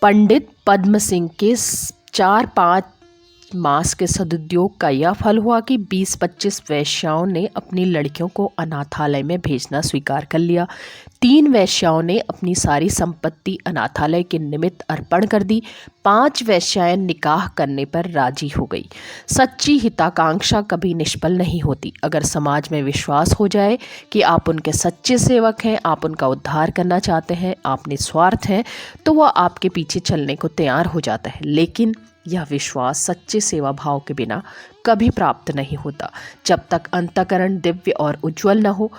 पंडित पद्म सिंह के 4-5 मास के सदुद्योग का यह फल हुआ कि 20-25 वेश्याओं ने अपनी लड़कियों को अनाथालय में भेजना स्वीकार कर लिया। 3 वेश्याओं ने अपनी सारी संपत्ति अनाथालय के निमित्त अर्पण कर दी। 5 वेश्याएं निकाह करने पर राजी हो गई। सच्ची हिताकांक्षा कभी निष्फल नहीं होती। अगर समाज में विश्वास हो जाए कि आप उनके सच्चे सेवक हैं, आप उनका उद्धार करना चाहते हैं, आप निस्वार्थ हैं, तो वह आपके पीछे चलने को तैयार हो जाता है। लेकिन यह विश्वास सच्चे सेवा भाव के बिना कभी प्राप्त नहीं होता। जब तक अंतःकरण दिव्य और उज्जवल न हो,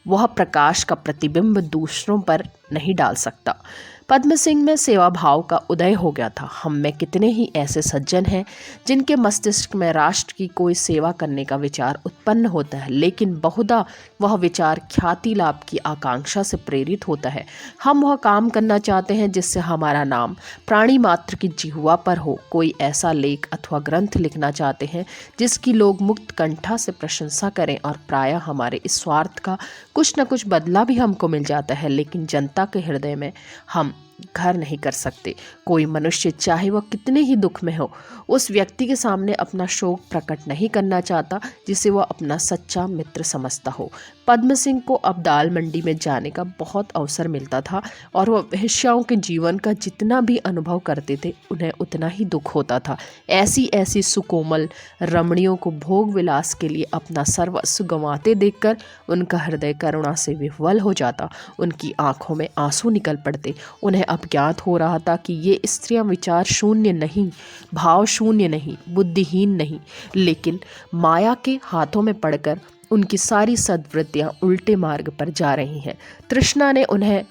वह प्रकाश का प्रतिबिंब दूसरों पर नहीं डाल सकता। पद्म सिंह में सेवा भाव का उदय हो गया था। हम में कितने ही ऐसे सज्जन हैं जिनके मस्तिष्क में राष्ट्र की कोई सेवा करने का विचार उत्पन्न होता है, लेकिन बहुधा वह विचार ख्याति लाभ की आकांक्षा से प्रेरित होता है। हम वह काम करना चाहते हैं जिससे हमारा नाम प्राणी मात्र की जिह्वा पर हो। कोई ऐसा लेख अथवा ग्रंथ लिखना चाहते हैं जिसकी लोग मुक्त कंठा से प्रशंसा करें, और प्रायः हमारे इस स्वार्थ का कुछ न कुछ बदला भी हमको मिल जाता है, लेकिन जनता के हृदय में हम घर नहीं कर सकते। कोई मनुष्य चाहे वह कितने ही दुख में हो, उस व्यक्ति के सामने अपना शोक प्रकट नहीं करना चाहता जिसे वह अपना सच्चा मित्र समझता हो। पद्म सिंह को अब दाल मंडी में जाने का बहुत अवसर मिलता था, और वह वेश्याओं के जीवन का जितना भी अनुभव करते थे, उन्हें उतना ही दुख होता था। ऐसी ऐसी सुकोमल रमणियों को भोग विलास के लिए अपना सर्वस्व गंवाते देखकर उनका हृदय करुणा से विह्वल हो जाता। उनकी आंखों में आंसू निकल पड़ते। उन्हें अब ज्ञात हो रहा था कि ये स्त्रियां विचार शून्य नहीं, भाव शून्य नहीं, बुद्धिहीन नहीं, लेकिन माया के हाथों में पड़कर उनकी सारी सद्वृत्तियां उल्टे मार्ग पर जा रही हैं। तृष्णा ने उन्हें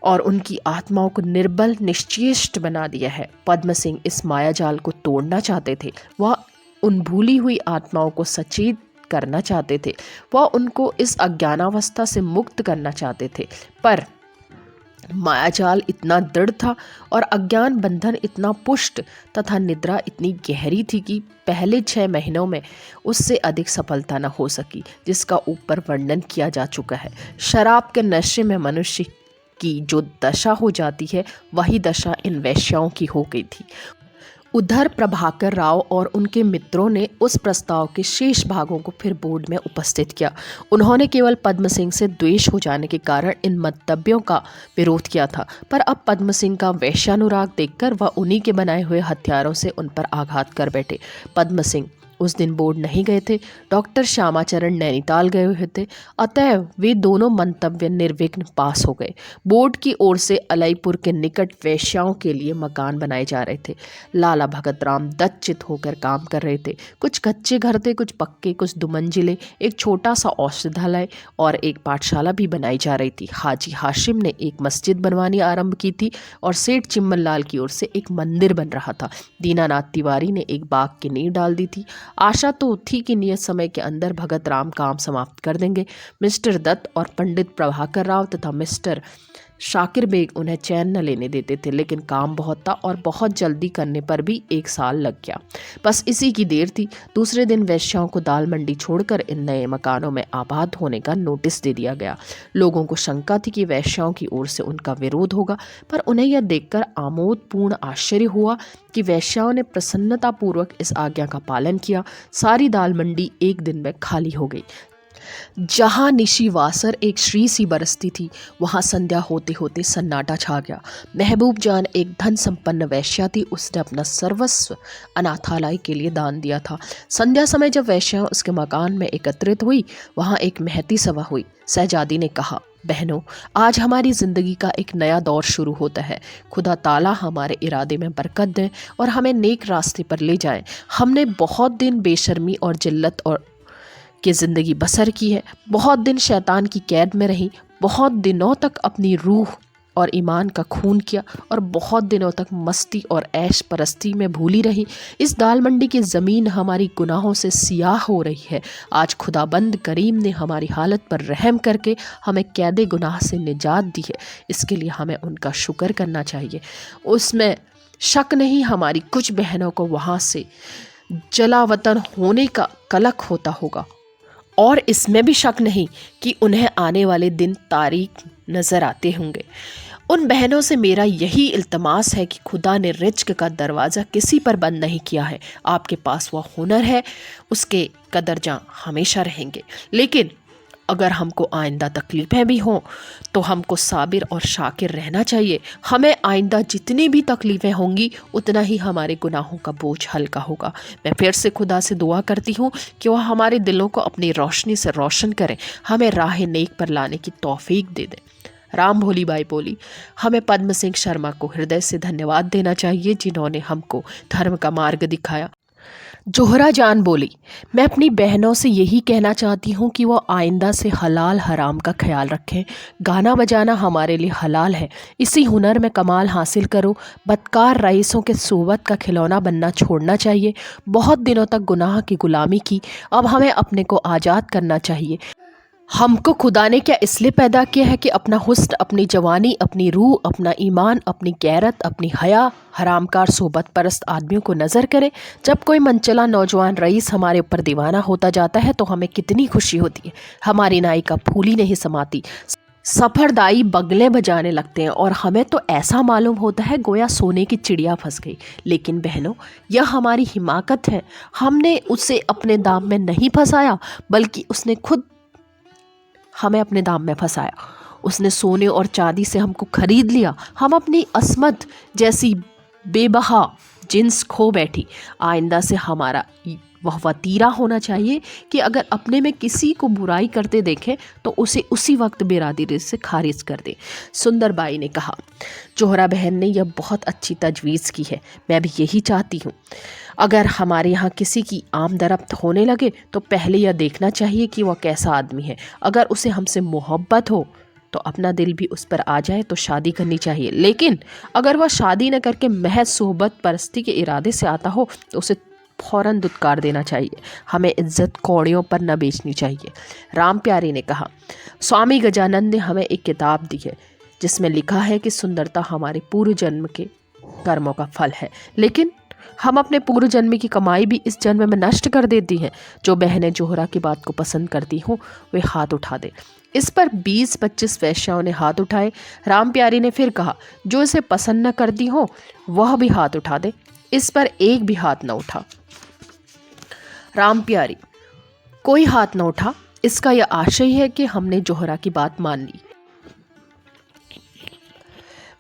और उनकी आत्माओं को निर्बल निश्चेष्ट बना दिया है। पद्म सिंह इस मायाजाल को तोड़ना चाहते थे। वह उन भूली हुई आत्माओं को सचेत करना चाहते थे। वह उनको इस अज्ञानावस्था से मुक्त करना चाहते थे, पर मायाजाल इतना दृढ़ था और अज्ञान बंधन इतना पुष्ट तथा निद्रा इतनी गहरी थी कि पहले 6 महीनों में उससे अधिक सफलता न हो सकी, जिसका ऊपर वर्णन किया जा चुका है। शराब के नशे में मनुष्य की जो दशा हो जाती है, वही दशा इन वेश्याओं की हो गई थी। उधर प्रभाकर राव और उनके मित्रों ने उस प्रस्ताव के शेष भागों को फिर बोर्ड में उपस्थित किया। उन्होंने केवल पद्म सिंह से द्वेष हो जाने के कारण इन मंतव्यों का विरोध किया था, पर अब पद्म सिंह का वैश्यानुराग देखकर वह उन्हीं के बनाए हुए हथियारों से उन पर आघात कर बैठे। पद्म सिंह उस दिन बोर्ड नहीं गए थे। डॉक्टर श्यामाचरण नैनीताल गए हुए थे, अतएव वे दोनों मंतव्य निर्विघ्न पास हो गए। बोर्ड की ओर से अलईपुर के निकट वेश्याओं के लिए मकान बनाए जा रहे थे। लाला भगत राम दत्तचित होकर काम कर रहे थे। कुछ कच्चे घर थे, कुछ पक्के, कुछ दुमंजिले। एक छोटा सा औषधालय और एक पाठशाला भी बनाई जा रही थी। हाजी हाशिम ने एक मस्जिद बनवानी आरंभ की थी, और सेठ चिम्मन लाल की ओर से एक मंदिर बन रहा था। दीनानाथ तिवारी ने एक बाग की नींव डाल दी थी। आशा तो थी कि नियत समय के अंदर भगत राम काम समाप्त कर देंगे। मिस्टर दत्त और पंडित प्रभाकर राव तथा मिस्टर शाकिर बेग उन्हें चैन न लेने देते थे, लेकिन काम बहुत था और बहुत जल्दी करने पर भी 1 साल लग गया। बस इसी की देर थी। दूसरे दिन वेश्याओं को दाल मंडी छोड़कर इन नए मकानों में आबाद होने का नोटिस दे दिया गया। लोगों को शंका थी कि वेश्याओं की ओर से उनका विरोध होगा, पर उन्हें यह देखकर आमोदपूर्ण आश्चर्य हुआ कि वेश्याओं ने प्रसन्नतापूर्वक इस आज्ञा का पालन किया। सारी दाल मंडी एक दिन में खाली हो गई। जहाँ निशी वासर एक श्री सी बरसती थी, वहाँ संध्या होते होते सन्नाटा छा गया। महबूब जान एक धन संपन्न वैश्या थी। उसने अपना सर्वस्व अनाथालय के लिए दान दिया था। संध्या समय जब वैश्या उसके मकान में एकत्रित हुई, वहाँ एक महती सभा हुई। शहजादी ने कहा, बहनों, आज हमारी ज़िंदगी का एक नया दौर शुरू होता है। खुदा ताला हमारे इरादे में बरकत दें और हमें नेक रास्ते पर ले जाएं। हमने बहुत दिन बेशर्मी और जिल्लत और की ज़िंदगी बसर की है। बहुत दिन शैतान की कैद में रही, बहुत दिनों तक अपनी रूह और ईमान का खून किया, और बहुत दिनों तक मस्ती और ऐश परस्ती में भूली रही। इस दाल मंडी की ज़मीन हमारी गुनाहों से सियाह हो रही है। आज खुदाबंद करीम ने हमारी हालत पर रहम करके हमें कैदे गुनाह से निजात दी है। इसके लिए हमें उनका शुक्र करना चाहिए। उसमें शक नहीं, हमारी कुछ बहनों को वहाँ से जलावतन होने का कलक होता होगा, और इसमें भी शक नहीं कि उन्हें आने वाले दिन तारीख नज़र आते होंगे। उन बहनों से मेरा यही इल्तमास है कि खुदा ने रिज्क का दरवाज़ा किसी पर बंद नहीं किया है। आपके पास वह हुनर है, उसके कदरजां हमेशा रहेंगे। लेकिन अगर हमको आइंदा तकलीफ़ें भी हों तो हमको साबिर और शाकिर रहना चाहिए। हमें आइंदा जितनी भी तकलीफ़ें होंगी उतना ही हमारे गुनाहों का बोझ हल्का होगा। मैं फिर से खुदा से दुआ करती हूँ कि वह हमारे दिलों को अपनी रोशनी से रोशन करें, हमें राह नेक पर लाने की तौफीक दे दें। राम भोली बाई बोली, हमें पद्म सिंह शर्मा को हृदय से धन्यवाद देना चाहिए जिन्होंने हमको धर्म का मार्ग दिखाया। जोहरा जान बोली, मैं अपनी बहनों से यही कहना चाहती हूँ कि वो आइंदा से हलाल हराम का ख्याल रखें। गाना बजाना हमारे लिए हलाल है, इसी हुनर में कमाल हासिल करो। बदकार रईसों के सोबत का खिलौना बनना छोड़ना चाहिए। बहुत दिनों तक गुनाह की गुलामी की, अब हमें अपने को आज़ाद करना चाहिए। हमको खुदा ने क्या इसलिए पैदा किया है कि अपना हुस्न, अपनी जवानी, अपनी रूह, अपना ईमान, अपनी गैरत, अपनी हया हरामकार सोबत परस्त आदमियों को नज़र करे। जब कोई मनचला नौजवान रईस हमारे ऊपर दीवाना होता जाता है तो हमें कितनी खुशी होती है। हमारी नाई का फूल ही नहीं समाती, सफरदाई बगलें बजाने लगते हैं और हमें तो ऐसा मालूम होता है गोया सोने की चिड़िया फंस गई। लेकिन बहनों, यह हमारी हिमाकत है। हमने उसे अपने दाम में नहीं फंसाया, बल्कि उसने खुद हमें अपने दाम में फंसाया। उसने सोने और चांदी से हमको खरीद लिया। हम अपनी अस्मत जैसी बेबहा जिन्स खो बैठी। आइंदा से हमारा वह वतीरा होना चाहिए कि अगर अपने में किसी को बुराई करते देखें तो उसे उसी वक्त बेरादरी से खारिज कर दें। सुंदर बाई ने कहा, जोहरा बहन ने यह बहुत अच्छी तजवीज़ की है, मैं भी यही चाहती हूँ। अगर हमारे यहाँ किसी की आमदरफ्त होने लगे तो पहले यह देखना चाहिए कि वह कैसा आदमी है। अगर उसे हमसे मोहब्बत हो तो अपना दिल भी उस पर आ जाए तो शादी करनी चाहिए। लेकिन अगर वह शादी न करके महज सोहबत परस्ती के इरादे से आता हो तो उसे फ़ौरन दुत्कार देना चाहिए। हमें इज्जत कौड़ियों पर न बेचनी चाहिए। राम प्यारी ने कहा, स्वामी गजानंद ने हमें एक किताब दी है जिसमें लिखा है कि सुंदरता हमारे पूर्व जन्म के कर्मों का फल है, लेकिन हम अपने पूर्व जन्म की कमाई भी इस जन्म में नष्ट कर देती हैं। जो बहनें जोहरा की बात को पसंद करती हों वे हाथ उठा दें। इस पर 20-25 वैश्याओं ने हाथ उठाए। राम प्यारी ने फिर कहा, जो इसे पसंद न करती हो वह भी हाथ उठा दे। इस पर एक भी हाथ न उठा। राम प्यारी, कोई हाथ न उठा। इसका यह आशय है कि हमने जोहरा की बात मान ली।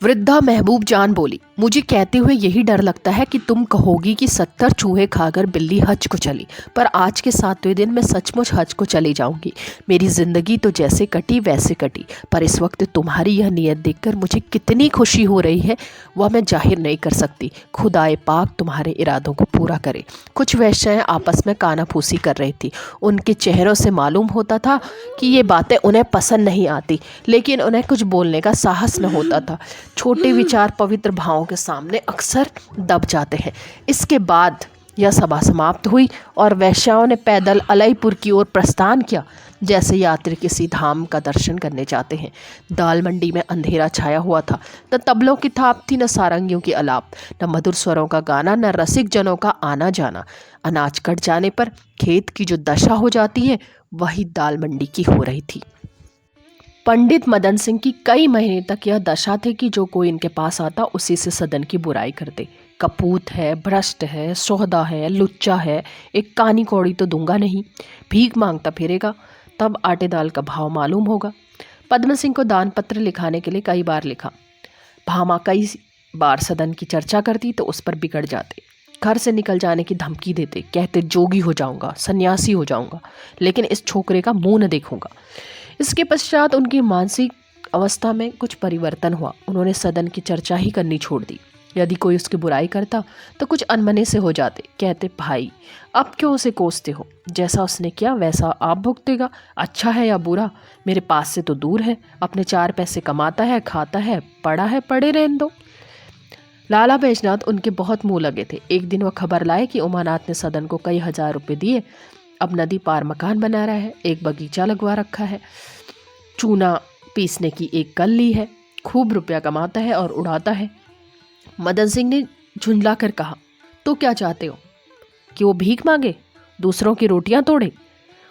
वृद्धा महबूब जान बोली, मुझे कहते हुए यही डर लगता है कि तुम कहोगी कि 70 चूहे खाकर बिल्ली हज को चली, पर आज के 7वें दिन मैं सचमुच हज को चली जाऊंगी। मेरी ज़िंदगी तो जैसे कटी वैसे कटी, पर इस वक्त तुम्हारी यह नीयत देखकर मुझे कितनी खुशी हो रही है वह मैं जाहिर नहीं कर सकती। खुदाए पाक तुम्हारे इरादों को पूरा करे। कुछ वैश्याएँ आपस में कानाफूसी कर रही थी। उनके चेहरों से मालूम होता था कि ये बातें उन्हें पसंद नहीं आती, लेकिन उन्हें कुछ बोलने का साहस न होता था। छोटे विचार पवित्र भावों के सामने अक्सर दब जाते हैं। इसके बाद यह सभा समाप्त हुई और वैश्याओं ने पैदल अलईपुर की ओर प्रस्थान किया, जैसे यात्री किसी धाम का दर्शन करने जाते हैं। दाल मंडी में अंधेरा छाया हुआ था। न तबलों की थाप थी, न सारंगियों की अलाप, न मधुर स्वरों का गाना, न रसिक जनों का आना जाना। अनाज कट जाने पर खेत की जो दशा हो जाती है वही दाल मंडी की हो रही थी। पंडित मदन सिंह की कई महीने तक यह दशा थी कि जो कोई इनके पास आता उसी से सदन की बुराई करते। कपूत है, भ्रष्ट है, सौदा है, लुच्चा है, एक कानी कौड़ी तो दूंगा नहीं, भीख मांगता फिरेगा, तब आटे दाल का भाव मालूम होगा। पद्म सिंह को दान पत्र लिखाने के लिए कई बार लिखा। भामा कई बार सदन की चर्चा करती तो उस पर बिगड़ जाते। घर से निकल जाने की धमकी देते, कहते जोगी हो जाऊंगा, सन्यासी हो जाऊंगा, लेकिन इस छोकरे का मुंह न देखूंगा। इसके पश्चात उनकी मानसिक अवस्था में कुछ परिवर्तन हुआ। उन्होंने सदन की चर्चा ही करनी छोड़ दी। यदि कोई उसकी बुराई करता तो कुछ अनमने से हो जाते, कहते भाई अब क्यों उसे कोसते हो, जैसा उसने किया वैसा आप भुगतेगा, अच्छा है या बुरा मेरे पास से तो दूर है, अपने 4 पैसे कमाता है, खाता है, पड़े रहने दो। लाला बैजनाथ उनके बहुत मुँह लगे थे। एक दिन वह खबर लाए कि उमानाथ ने सदन को कई हजार रुपये दिए, अब नदी पार मकान बना रहा है, एक बगीचा लगवा रखा है, चूना पीसने की एक कल ली है, खूब रुपया कमाता है और उड़ाता है। मदन सिंह ने झुंझला कर कहा, तो क्या चाहते हो कि वो भीख मांगे, दूसरों की रोटियां तोड़े?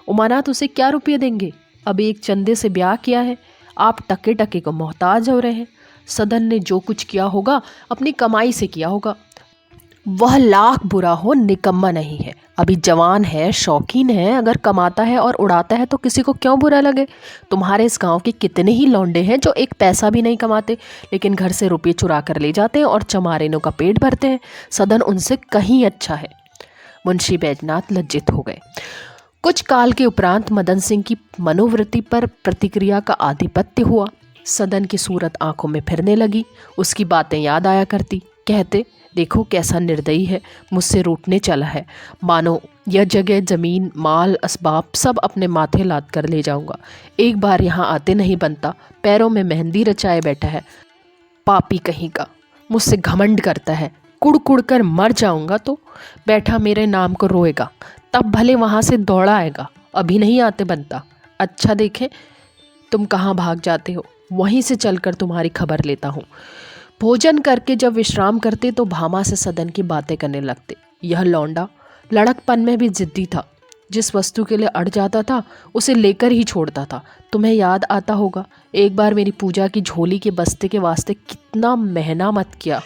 उमानाथ उसे क्या रुपये देंगे? अभी एक चंदे से ब्याह किया है, आप टके टके को मोहताज हो रहे हैं। सदन ने जो कुछ किया होगा अपनी कमाई से किया होगा। वह लाख बुरा हो निकम्मा नहीं है, अभी जवान है, शौकीन है, अगर कमाता है और उड़ाता है तो किसी को क्यों बुरा लगे। तुम्हारे इस गांव के कितने ही लौंडे हैं जो एक पैसा भी नहीं कमाते, लेकिन घर से रुपये चुरा कर ले जाते हैं और चमारेनों का पेट भरते हैं। सदन उनसे कहीं अच्छा है। मुंशी बैजनाथ लज्जित हो गए। कुछ काल के उपरांत मदन सिंह की मनोवृत्ति पर प्रतिक्रिया का आधिपत्य हुआ। सदन की सूरत आंखों में फिरने लगी। उसकी बातें याद आया करती। कहते, देखो कैसा निर्दयी है, मुझसे रूठने चला है, मानो यह जगह, जमीन, माल, असबाब सब अपने माथे लाद कर ले जाऊंगा। एक बार यहाँ आते नहीं बनता, पैरों में मेहंदी रचाए बैठा है। पापी कहीं का, मुझसे घमंड करता है, कुड़ कुड़ कर मर जाऊंगा तो बैठा मेरे नाम को रोएगा, तब भले वहाँ से दौड़ा आएगा, अभी नहीं आते बनता। अच्छा देखें तुम कहाँ भाग जाते हो, वहीं से चलकर तुम्हारी खबर लेता हूँ। भोजन करके जब विश्राम करते तो भामा से सदन की बातें करने लगते। यह लौंडा लड़कपन में भी जिद्दी था, जिस वस्तु के लिए अड़ जाता था उसे लेकर ही छोड़ता था। तुम्हें याद आता होगा, एक बार मेरी पूजा की झोली के बस्ते के वास्ते कितना महीना मत किया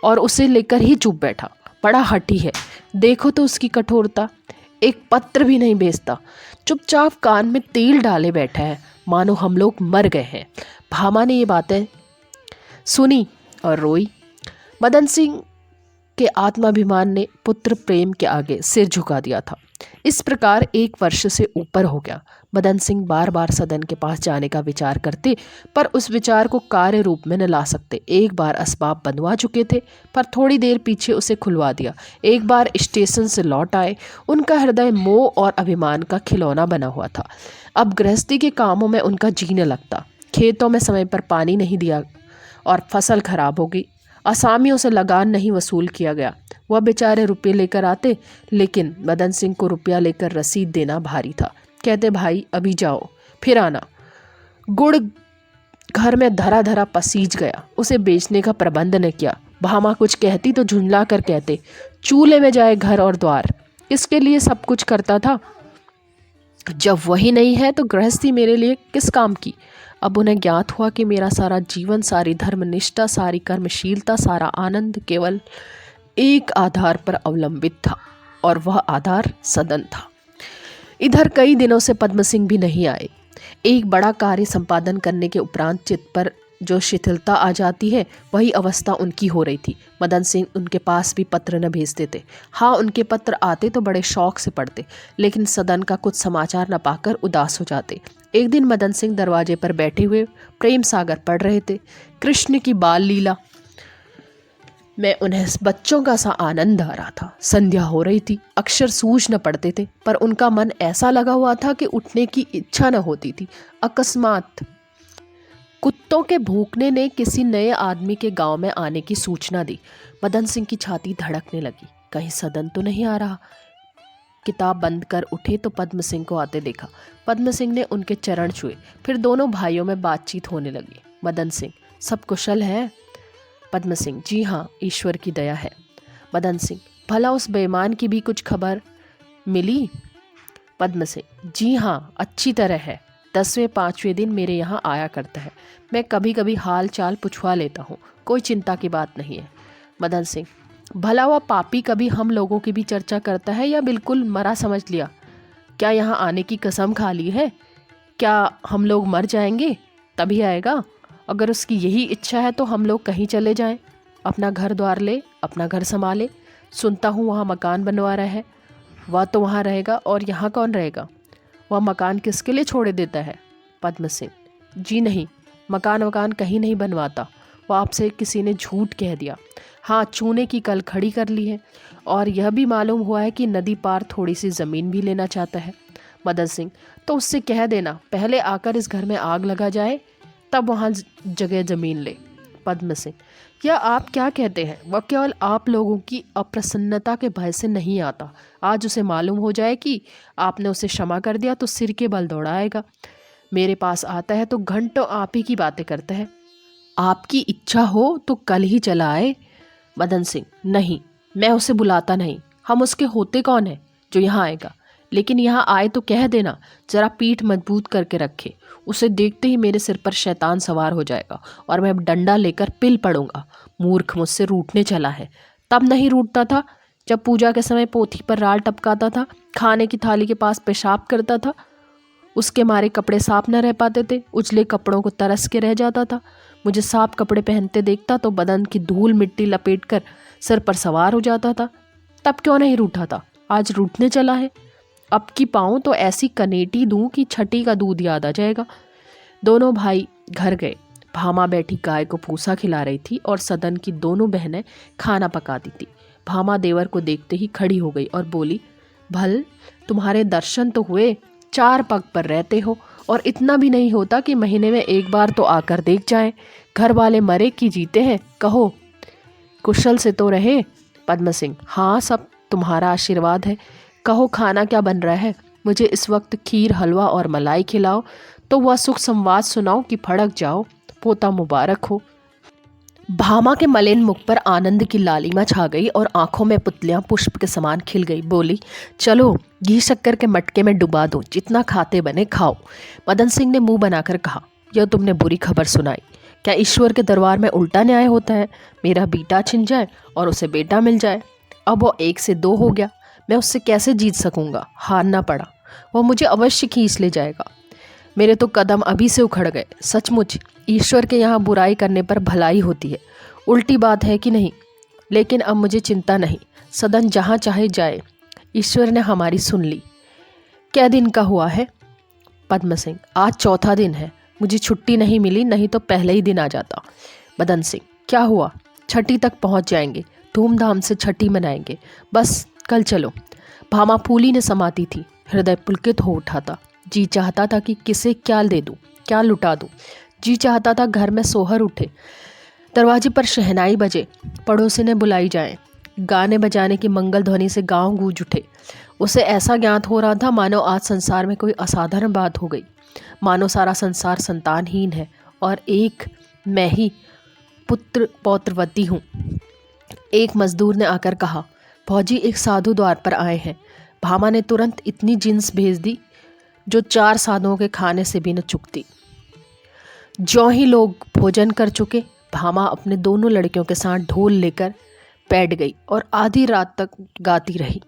और उसे लेकर ही चुप बैठा। बड़ा हठी है, देखो तो उसकी कठोरता, एक पत्र भी नहीं भेजता, चुपचाप कान में तेल डाले बैठा है, मानो हम लोग मर गए हैं। भामा ने ये बातें सुनी और रोई। मदन सिंह के आत्माभिमान ने पुत्र प्रेम के आगे सिर झुका दिया था। इस प्रकार 1 वर्ष से ऊपर हो गया। मदन सिंह बार बार सदन के पास जाने का विचार करते, पर उस विचार को कार्य रूप में न ला सकते। एक बार असबाब बंधवा चुके थे, पर थोड़ी देर पीछे उसे खुलवा दिया। एक बार स्टेशन से लौट आए, उनका हृदय मोह और अभिमान का खिलौना बना हुआ था। अब गृहस्थी के कामों में उनका जी न लगता। खेतों में समय पर पानी नहीं दिया और फसल खराब हो गई। असामियों से लगान नहीं वसूल किया गया। वह बेचारे रुपये लेकर आते, लेकिन मदन सिंह को रुपया लेकर रसीद देना भारी था। कहते, भाई अभी जाओ फिर आना। गुड़ घर में धरा धरा पसीज गया, उसे बेचने का प्रबंध न किया। भामा कुछ कहती तो झुंझला कर कहते, चूल्हे में जाए घर और द्वार, इसके लिए सब कुछ करता था, जब वही नहीं है तो गृहस्थी मेरे लिए किस काम की। अब उन्हें ज्ञात हुआ कि मेरा सारा जीवन, सारी धर्मनिष्ठा, सारी कर्मशीलता, सारा आनंद केवल एक आधार पर अवलंबित था, और वह आधार सदन था। इधर कई दिनों से पद्म सिंह भी नहीं आए। एक बड़ा कार्य संपादन करने के उपरांत चित्त पर जो शिथिलता आ जाती है, वही अवस्था उनकी हो रही थी। मदन सिंह उनके पास भी पत्र न भेजते थे। हाँ, उनके पत्र आते तो बड़े शौक से पढ़ते, लेकिन सदन का कुछ समाचार न पाकर उदास हो जाते। एक दिन मदन सिंह दरवाजे पर बैठे हुए प्रेम सागर पढ़ रहे थे। कृष्ण की बाल लीला में उन्हें बच्चों का सा आनंद आ रहा था। संध्या हो रही थी, अक्षर सूझ न पड़ते थे, पर उनका मन ऐसा लगा हुआ था कि उठने की इच्छा न होती थी। अकस्मात कुत्तों के भूखने ने किसी नए आदमी के गांव में आने की सूचना दी। मदन सिंह की छाती धड़कने लगी, कहीं सदन तो नहीं आ रहा। किताब बंद कर उठे तो पद्म सिंह को आते देखा। पद्म सिंह ने उनके चरण छुए, फिर दोनों भाइयों में बातचीत होने लगी। मदन सिंह, सब कुशल है? पद्म सिंह, जी हाँ, ईश्वर की दया है। मदन सिंह, भला उस बेईमान की भी कुछ खबर मिली? पद्म सिंह, जी हाँ, अच्छी तरह है। 10वें 5वें दिन मेरे यहाँ आया करता है। मैं कभी कभी हाल चाल पूछवा लेता हूँ, कोई चिंता की बात नहीं है। मदन सिंह, भला वह पापी कभी हम लोगों की भी चर्चा करता है या बिल्कुल मरा समझ लिया? क्या यहाँ आने की कसम खा ली है? क्या हम लोग मर जाएंगे तभी आएगा? अगर उसकी यही इच्छा है तो हम लोग कहीं चले जाएं, अपना घर द्वार ले, अपना घर संभाले। सुनता हूँ वहाँ मकान बनवा रहा है। वह तो वहाँ रहेगा और यहाँ कौन रहेगा? वह मकान किसके लिए छोड़े देता है? पद्म सिंह, जी नहीं, मकान वकान कहीं नहीं बनवाता। वो आपसे किसी ने झूठ कह दिया। हाँ, चूने की कल खड़ी कर ली है, और यह भी मालूम हुआ है कि नदी पार थोड़ी सी ज़मीन भी लेना चाहता है। मदन सिंह, तो उससे कह देना पहले आकर इस घर में आग लगा जाए, तब वहाँ जगह ज़मीन ले। पद्म सिंह, या आप क्या कहते हैं? वह केवल आप लोगों की अप्रसन्नता के भय से नहीं आता। आज उसे मालूम हो जाए कि आपने उसे क्षमा कर दिया तो सिर के बल दौड़ाएगा। मेरे पास आता है तो घंटों आप ही की बातें करता है। आपकी इच्छा हो तो कल ही चला आए। मदन सिंह, नहीं, मैं उसे बुलाता नहीं। हम उसके होते कौन है जो यहाँ आएगा? लेकिन यहाँ आए तो कह देना, जरा पीठ मजबूत करके रखे। उसे देखते ही मेरे सिर पर शैतान सवार हो जाएगा और मैं डंडा लेकर पिल पड़ूंगा। मूर्ख, मुझसे रूठने चला है। तब नहीं रूठता था जब पूजा के समय पोथी पर राल टपकाता था, खाने की थाली के पास पेशाब करता था, उसके मारे कपड़े साफ न रह पाते थे, उजले कपड़ों को तरस के रह जाता था। मुझे साफ कपड़े पहनते देखता तो बदन की धूल मिट्टी लपेट कर सिर पर सवार हो जाता था। तब क्यों नहीं रूठा था? आज रूठने चला है। अब की पाऊँ तो ऐसी कनेटी दूं कि छठी का दूध याद आ जाएगा। दोनों भाई घर गए। भामा बैठी गाय को भूसा खिला रही थी और सदन की दोनों बहनें खाना पकाती थी। भामा देवर को देखते ही खड़ी हो गई और बोली, भल तुम्हारे दर्शन तो हुए, 4 पग पर रहते हो और इतना भी नहीं होता कि महीने में एक बार तो आकर देख जाएं। घर वाले मरे कि जीते हैं, कहो कुशल से तो रहे। पद्म सिंह, हाँ, सब तुम्हारा आशीर्वाद है। कहो खाना क्या बन रहा है? मुझे इस वक्त खीर, हलवा और मलाई खिलाओ तो वह सुख संवाद सुनाओ कि फड़क जाओ। पोता मुबारक हो। भामा के मलिन मुख पर आनंद की लालिमा छा गई और आंखों में पुतलियां पुष्प के समान खिल गई। बोली, चलो घी शक्कर के मटके में डुबा दो, जितना खाते बने खाओ। मदन सिंह ने मुंह बनाकर कहा, यह तुमने बुरी खबर सुनाई। क्या ईश्वर के दरबार में उल्टा न्याय होता है? मेरा बेटा छिन जाए और उसे बेटा मिल जाए। अब वो 1 से 2 हो गया, मैं उससे कैसे जीत सकूंगा? हारना पड़ा, वह मुझे अवश्य खींच ले जाएगा। मेरे तो कदम अभी से उखड़ गए। सचमुच ईश्वर के यहाँ बुराई करने पर भलाई होती है। उल्टी बात है कि नहीं? लेकिन अब मुझे चिंता नहीं, सदन जहाँ चाहे जाए, ईश्वर ने हमारी सुन ली। क्या दिन का हुआ है? पद्म सिंह, आज 4था दिन है। मुझे छुट्टी नहीं मिली, नहीं तो पहले ही दिन आ जाता। मदन सिंह, क्या हुआ? छठी तक पहुँच जाएंगे, धूमधाम से छठी मनाएंगे। बस कल चलो। भामा फूली ने समाती थी, हृदय पुलकित हो उठा था। जी चाहता था कि किसे क्या दे दूं, क्या लुटा दूं। जी चाहता था घर में सोहर उठे, दरवाजे पर शहनाई बजे, पड़ोसी ने बुलाई जाए, गाने बजाने की मंगल ध्वनि से गांव गूंज उठे। उसे ऐसा ज्ञात हो रहा था मानो आज संसार में कोई असाधारण बात हो गई, मानो सारा संसार संतानहीन है और एक मैं ही पुत्र पौत्रवती हूँ। एक मजदूर ने आकर कहा, भौजी एक साधु द्वार पर आए हैं। भामा ने तुरंत इतनी जिन्स भेज दी जो 4 साधुओं के खाने से भी न चुकती। ज्यों ही लोग भोजन कर चुके, भामा अपने दोनों लड़कियों के साथ ढोल लेकर बैठ गई और आधी रात तक गाती रही।